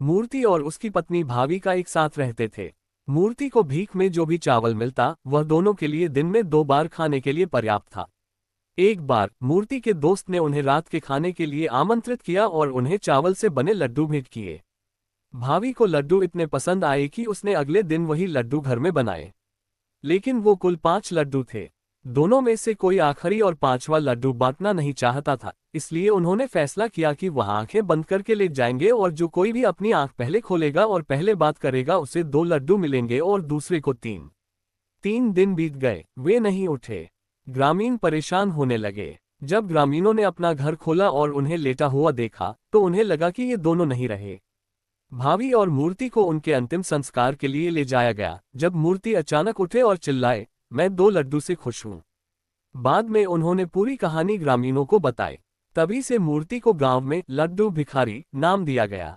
मूर्ति और उसकी पत्नी भाविका एक साथ रहते थे। मूर्ति को भीख में जो भी चावल मिलता वह दोनों के लिए दिन में 2 बार खाने के लिए पर्याप्त था। एक बार मूर्ति के दोस्त ने उन्हें रात के खाने के लिए आमंत्रित किया और उन्हें चावल से बने लड्डू भेंट किए। भाभी को लड्डू इतने पसंद आए कि उसने अगले दिन वही लड्डू घर में बनाए। लेकिन वो कुल 5 लड्डू थे। दोनों में से कोई आखिरी और 5वां लड्डू बांटना नहीं चाहता था, इसलिए उन्होंने फैसला किया कि वह आंखें बंद करके ले जाएंगे और जो कोई भी अपनी आंख पहले खोलेगा और पहले बात करेगा उसे 2 लड्डू मिलेंगे और दूसरे को 3। 3 दिन बीत गए, वे नहीं उठे। ग्रामीण परेशान होने लगे। जब ग्रामीणों ने अपना घर खोला और उन्हें लेटा हुआ देखा तो उन्हें लगा कि ये दोनों नहीं रहे। भाभी और मूर्ति को उनके अंतिम संस्कार के लिए ले जाया गया। जब मूर्ति अचानक उठे और चिल्लाए, मैं 2 लड्डू से खुश हूं। बाद में उन्होंने पूरी कहानी ग्रामीणों को बताई। तभी से मूर्ति को गांव में लड्डू भिखारी नाम दिया गया।